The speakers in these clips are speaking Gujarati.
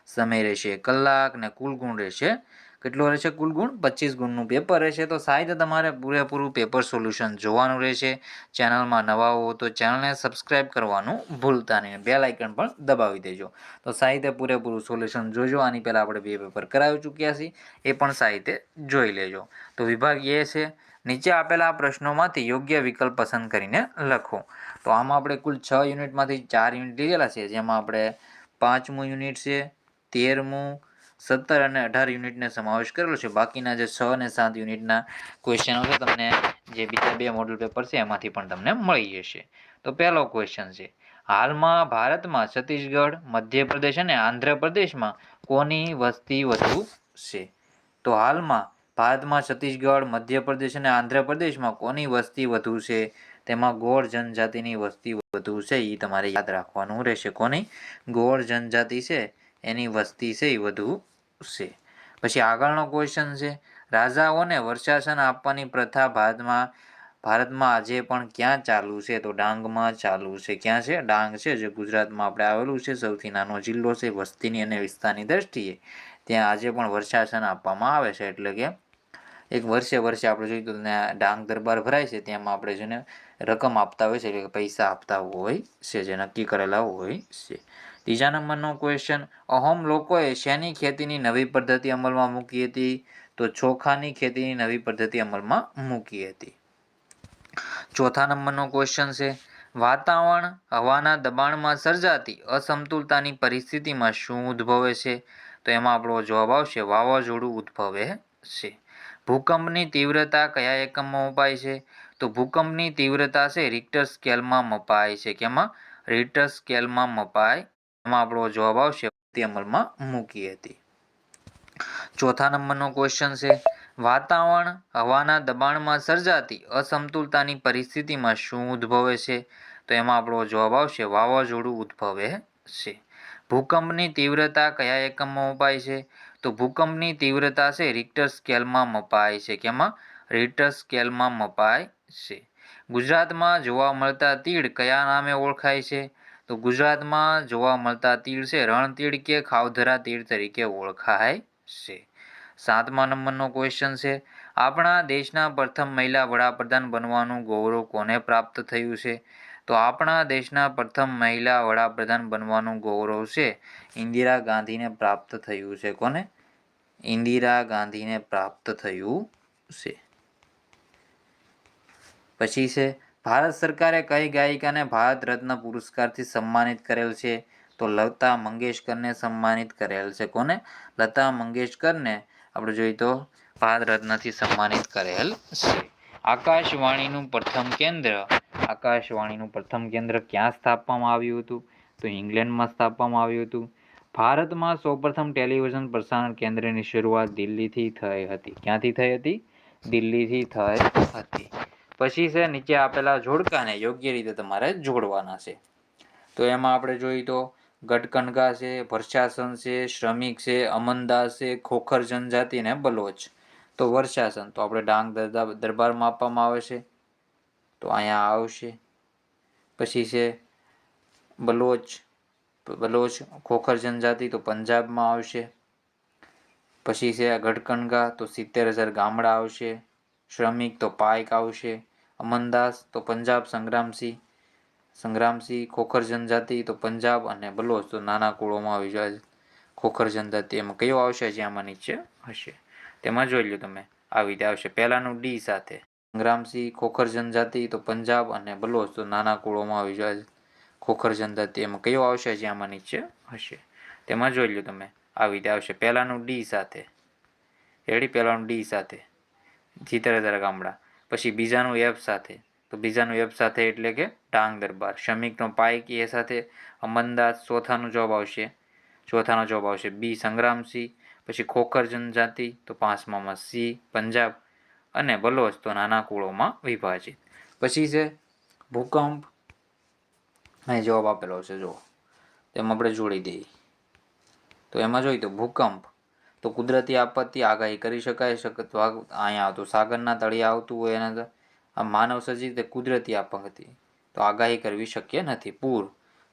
સમય રહેશે કલાક ને કુલ ગુણ રહેશે કેટલો રહેશે કુલ ગુણ 25 ગુણનું પેપર રહેશે. તો સાહિત્ય તમારે પૂરેપૂરું પેપર સોલ્યુશન જોવાનું રહેશે. ચેનલમાં નવા હો તો ચેનલને સબસ્ક્રાઈબ કરવાનું ભૂલતા નહીં, બેલ આઇકન પણ દબાવી દેજો. તો સાહિત્ય પૂરેપૂરું સોલ્યુશન જોજો. આની પહેલાં આપણે 2 પેપર કરાવી ચૂક્યા છીએ, એ પણ સાહિત્ય જોઈ લેજો. તો વિભાગ એ છે, નીચે આપેલા પ્રશ્નોમાંથી યોગ્ય વિકલ્પ પસંદ કરીને લખો. તો આમાં આપણે કુલ 6 યુનિટમાંથી 4 યુનિટ લીધેલા છે, જેમાં આપણે 5મું યુનિટ છે, 13મું, 17 અને 18 યુનિટને સમાવેશ કરેલો છે. બાકીના જે 6 અને 7 યુનિટના ક્વેશ્ચનો છે તમને જે બીજા 2 મોડલ પેપર છે એમાંથી પણ તમને મળી જશે. તો પહેલો ક્વેશ્ચન છે, હાલમાં ભારતમાં છત્તીસગઢ, મધ્યપ્રદેશ અને આંધ્રપ્રદેશમાં કોની વસ્તી વધુ છે? તો હાલમાં ભારતમાં છત્તીસગઢ, મધ્યપ્રદેશ અને આંધ્રપ્રદેશમાં કોની વસ્તી વધુ છે? તેમાં ગોળ જનજાતિની વસ્તી વધુ છે, એ તમારે યાદ રાખવાનું રહેશે. કોની? ગોળ જનજાતિ છે એની વસ્તી છે એ વધુ છે. પછી આગળનો ક્વેશ્ચન છે, રાજાઓને વર્ષાસન આપવાની પ્રથા ભારતમાં આજે પણ ક્યાં ચાલુ છે? તો ડાંગમાં ચાલુ છે. ક્યાં છે? ડાંગ છે, જે ગુજરાતમાં આપણે આવેલું છે, સૌથી નાનો જિલ્લો છે વસ્તીની અને વિસ્તારની દ્રષ્ટિએ. ત્યાં આજે પણ વર્ષાસન આપવામાં આવે છે. એટલે કે એક વર્ષે આપણે જોઈએ તો ડાંગ દરબાર ભરાય છે, તેમાં આપણે જેને રકમ આપતા હોય છે, એટલે કે પૈસા આપતા હોય છે, જે નક્કી કરેલા હોય છે. ત્રીજા નંબરનો ક્વેશ્ચન, અહોમ લોકોએ શેની ખેતીની નવી પદ્ધતિ અમલમાં મૂકી હતી? તો ચોખાની ખેતીની નવી પદ્ધતિ અમલમાં મૂકી હતી. ચોથા નંબરનો ક્વેશ્ચન છે, વાતાવરણ હવાના દબાણમાં સર્જાતી અસમતુલતાની પરિસ્થિતિમાં શું ઉદ્ભવે છે? તો એમાં આપણો જવાબ આવશે વાવાઝોડું ઉદ્ભવે છે. ભૂકંપની તીવ્રતા કયા એકમમાં મપાય છે? તો ભૂકંપની તીવ્રતા છે રિક્ટર સ્કેલમાં મપાય છે. કેમાં? રિક્ટર સ્કેલમાં મપાય. એમાં આપણો જવાબ આવશે અમલમાં મૂકી હતી. ચોથા નંબરનો ક્વેશ્ચન છે, વાતાવરણ હવાના દબાણમાં સર્જાતી અસમતુલતાની પરિસ્થિતિમાં શું ઉદ્ભવે છે? તો એમાં આપણો જવાબ આવશે વાવાઝોડું ઉદ્ભવે છે. ભૂકંપની તીવ્રતા કયા એકમમાં મપાય છે? તો ભૂકંપની તીવ્રતા છે રિક્ટર સ્કેલમાં મપાય છે. કેમાં? રિક્ટર સ્કેલમાં મપાય છે. ગુજરાતમાં જોવા મળતા તીડ કયા નામે ઓળખાય છે? તો ગુજરાતમાં જોવા મળતા તીડ છે રણતીડ કે ખાવધરા તીડ તરીકે ઓળખાય છે. 7મા નંબરનો ક્વેશ્ચન છે, આપણા દેશના પ્રથમ મહિલા વડાપ્રધાન બનવાનું ગૌરવ કોને પ્રાપ્ત થયું છે? તો આપણા દેશના પ્રથમ મહિલા વડાપ્રધાન બનવાનું ગૌરવ છે ઇન્દિરા ગાંધીને પ્રાપ્ત થયું છે. કોને? ઇન્દિરા ગાંધીને પ્રાપ્ત થયું છે. પછી છે, ભારત સરકારે કઈ ગાયિકાને ભારત રત્ન પુરસ્કારથી સન્માનિત કરેલ છે? તો લતા મંગેશકરને સન્માનિત કરેલ છે. કોને? લતા મંગેશકરને આપણે જોઈએ તો ભારત રત્નથી સન્માનિત કરેલ છે. આકાશવાણીનું પ્રથમ કેન્દ્ર ક્યાં સ્થાપવામાં આવ્યું હતું? તો ઇંગ્લેન્ડમાં સ્થાપવામાં આવ્યું હતું. ભારતમાં સૌપ્રથમ ટેલિવિઝન પ્રસારણ કેન્દ્રની શરૂઆત દિલ્હીથી થઈ હતી. ક્યાંથી થઈ હતી? દિલ્હીથી થઈ હતી. પછી છે, નીચે આપેલા જોડકાને યોગ્ય રીતે તમારે જોડવાના છે. તો એમાં આપણે જોઈએ તો ગટકણગા છે, વર્ષાસન છે, શ્રમિક છે, અમનદાસ છે, ખોખર જનજાતિ ને બલોચ. તો વર્ષાસન તો આપણે ડાંગ દરબારમાં આપવામાં આવે છે, તો અહીંયા આવશે. પછી છે બલોચ ખોખર જનજાતિ તો પંજાબમાં આવશે. પછી છે ગઢકણગા તો 70,000 ગામડા આવશે. શ્રમિક તો પાઇક આવશે. અમનદાસ તો પંજાબ. સંગ્રામસિંહ ખોખર જનજાતિ તો પંજાબ, અને બલોચ તો નાના કુળોમાં આવી જાય. ખોખર જનજાતિ એમાં કયો આવશે જે આમાં નીચે હશે તેમાં જોઈ લો તમે. આવી રીતે આવશે પહેલાનું ડી સાથે. સંગ્રામસિંહ ખોખર જનજાતિ તો પંજાબ, અને બલોચ તો નાના કુળોમાં આવી જાય. ખોખર જનજાતિ એમાં કયો આવશે જે આમાં નીચે હશે તેમાં જોઈ લો તમે. આવી રીતે આવશે પહેલાનું ડી સાથે. રેડી? પહેલાનું ડી સાથે 70,000 ગામડા. પછી બીજાનું એફ સાથે, તો બીજાનું એફ સાથે એટલે કે ડાંગ દરબાર. શ્રમિકનો પાઇક એ સાથે અમનદાસ. ચોથાનો જવાબ આવશે બી સંગ્રામસિંહ. પછી ખોખર જનજાતિ તો 5મામાં સી પંજાબ, અને બલોચ તો નાના કુળોમાં વિભાજિત. પછી છે ભૂકંપ. અહીં જવાબ આપેલો છે જો, તેમાં આપણે જોડી દઈએ. તો એમાં જોઈએ તો ભૂકંપ તો કુદરતી આપત્તિ આગાહી કરી શકાય. તો અહીંયા આવતું સાગરના તળિયે આવતું હોય એના આ માનવ સર્જિત કુદરતી આપત્તિ તો આગાહી કરવી શક્ય નથી. પૂર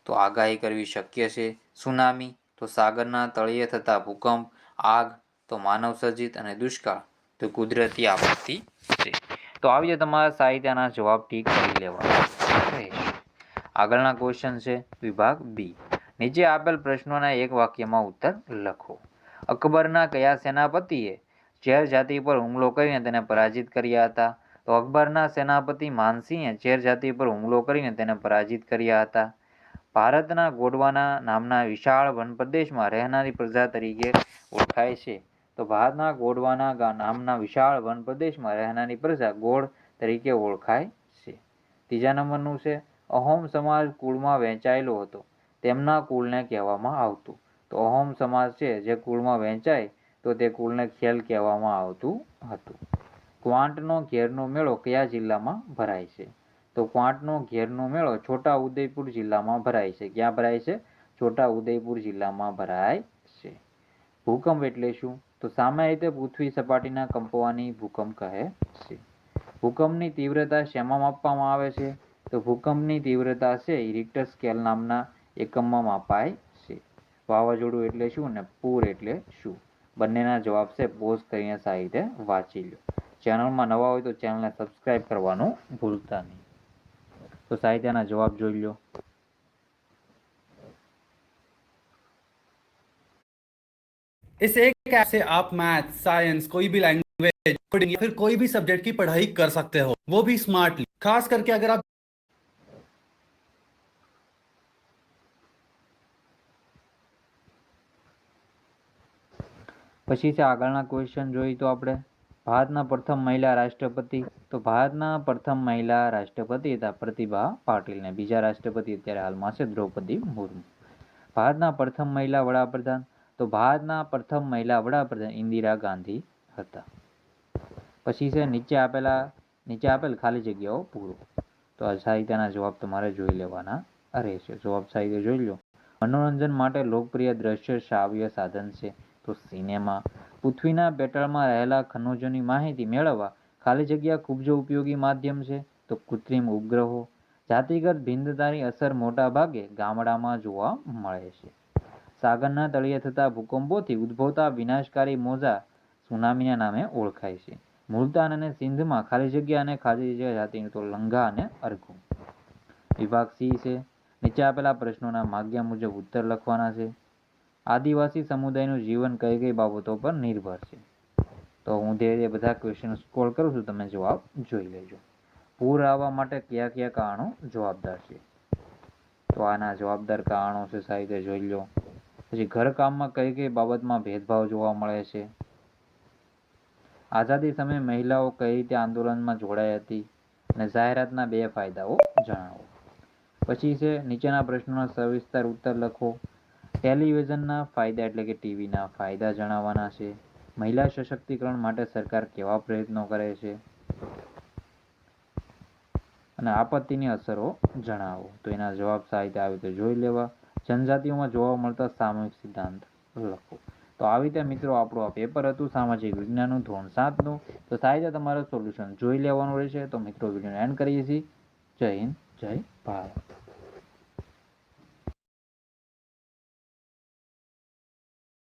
તો આગાહી કરવી શક્ય છે. સુનામી તો તો સાગરના તળિયે થતા ભૂકંપ, આગ તો માનવ સર્જિત અને દુષ્કાળ તો કુદરતી આપત્તિ છે. તો આવી તમારા સાહિત્યના જવાબ ટીક કરી લેવા રહેશે. આગળના ક્વેશ્ચન છે વિભાગ બી. નીચે આપેલ પ્રશ્નોના એક વાક્યમાં ઉત્તર લખો. અકબરના કયા સેનાપતિએ ચેર જાતિ પર હુમલો કરીને તેને પરાજિત કર્યા હતા? તો અકબરના સેનાપતિ માનસિંહે ચેર જાતિ પર હુમલો કરીને તેને પરાજિત કર્યા હતા. ભારતના ગોંડવાના નામના વિશાળ વનપ્રદેશમાં રહેનારી પ્રજા તરીકે ઓળખાય છે. તો ભારતના ગોંડવાના નામના વિશાળ વનપ્રદેશમાં રહેનારી પ્રજા ગોળ તરીકે ઓળખાય છે. ત્રીજા નંબરનું છે અહોમ સમાજ કુળમાં વહેંચાયેલો હતો. તેમના કુળને કહેવામાં આવતું. તો અહોમ સમાજ છે જે કુળમાં વહેંચાય તો તે કુળને ખેલ કહેવામાં આવતું હતું. ક્વાંટનો ઘેરનો મેળો કયા જિલ્લામાં ભરાય છે? તો ક્વાંટનો ઘેરનો મેળો છોટા ઉદેપુર જિલ્લામાં ભરાય છે. ક્યાં ભરાય છે? છોટા ઉદેપુર જિલ્લામાં ભરાય છે. ભૂકંપ એટલે શું? તો સામાન્ય રીતે પૃથ્વી સપાટીના કંપવાની ભૂકંપ કહે છે. ભૂકંપની તીવ્રતા શેમાં માપવામાં આવે છે? તો ભૂકંપની તીવ્રતા છે રિક્ટર સ્કેલ નામના એકમમાં માપાય છે. વાવાઝોડું એટલે શું ને પૂર એટલે શું? બંનેના જવાબ છે પોઝ કરીને સાહિત્ય વાંચી લો. ચેનલમાં નવા હોય તો ચેનલને સબસ્ક્રાઇબ કરવાનું ભૂલતા નહીં. તો સાહિત્યના જવાબ જોઈ લો. इस एक ऐप से आप मैथ, साइंस, कोई भी लैंग्वेज, कोडिंग या फिर कोई भी सब्जेक्ट की पढ़ाई कर सकते हो, वो भी स्मार्टली। खास करके अगर आप પછી છે આગળના ક્વેશ્ચન જોઈએ તો આપણે ભારતના પ્રથમ મહિલા રાષ્ટ્રપતિ. તો ભારતના પ્રથમ મહિલા રાષ્ટ્રપતિ હતા પ્રતિભા પાટીલ ને બીજા રાષ્ટ્રપતિ અત્યારે હાલમાં છે દ્રૌપદી મુર્મુ. ભારતના પ્રથમ મહિલા વડાપ્રધાન. તો ભારતના પ્રથમ મહિલા વડાપ્રધાન ઇન્દિરા ગાંધી હતા. પછી છે નીચે આપેલ ખાલી જગ્યાઓ પૂરો. તો આ સાહિત્યના જવાબ તમારે જોઈ લેવાના રહેશે. જવાબ સાહિત્ય જોઈ લો. મનોરંજન માટે લોકપ્રિય દ્રશ્ય શ્રાવ્ય સાધન છે. તો સિનેમા. પૃથ્વીના પેટાળમાં રહેલા ખનિજોની માહિતી મેળવવા ખાલી જગ્યા ખૂબ જ ઉપયોગી માધ્યમ છે. તો કૃત્રિમ ઉપગ્રહો. જાતિગત ભિન્નતાની અસર મોટા ભાગે ગામડામાં જોવા મળે છે. સાગરના તળિયે થતા ભૂકંપોથી ઉદ્ભવતા વિનાશકારી મોજા સુનામીના નામે ઓળખાય છે. મુલતાન અને સિંધમાં ખાલી જગ્યા અને ખાલી જગ્યા જાતિ તો લંગા અને અરગુ. વિભાગ સી છે. નીચે આપેલા પ્રશ્નોના માગ્યા મુજબ ઉત્તર લખવાના છે. આદિવાસી સમુદાયનું જીવન કઈ કઈ બાબતો પર નિર્ભર છે? તો હું ધીરે ધીરે બધા ક્વેશ્ચન સ્ક્રોલ કરું છું, તમે જવાબ જોઈ લેજો. પૂર આવવા માટે કયા કયા કારણો જવાબદાર છે? તો આના જવાબદાર કારણો છે સાહિત્ય જોઈ લો. પછી ઘરકામમાં કઈ કઈ બાબતમાં ભેદભાવ જોવા મળે છે? આઝાદી સમયે મહિલાઓ કઈ રીતે આંદોલનમાં જોડાઈ હતી? અને જાહેરાતના 2 ફાયદાઓ જણાવો. પછી છે નીચેના પ્રશ્નોના સવિસ્તાર ઉત્તર લખો. ટેલિવિઝનના ફાયદા એટલે કે ટીવીના ફાયદા જણાવવાના છે. મહિલા સશક્તિકરણ માટે સરકાર કેવા પ્રયત્નો કરે છે? અને આપત્તિની અસરો જણાવો. તો એના જવાબ સાહિત્ય આવી રીતે જોઈ લેવા. જનજાતિઓમાં જોવા મળતા સામૂહિક સિદ્ધાંત લખો. તો આવી રીતે મિત્રો આપણું આ પેપર હતું સામાજિક વિજ્ઞાનનું ધોરણ 7નું. તો સાહિત્ય તમારું સોલ્યુશન જોઈ લેવાનું રહેશે. તો મિત્રો વિડીયોને એન્ડ કરીએ છીએ. જય હિન્દ, જય ભારત.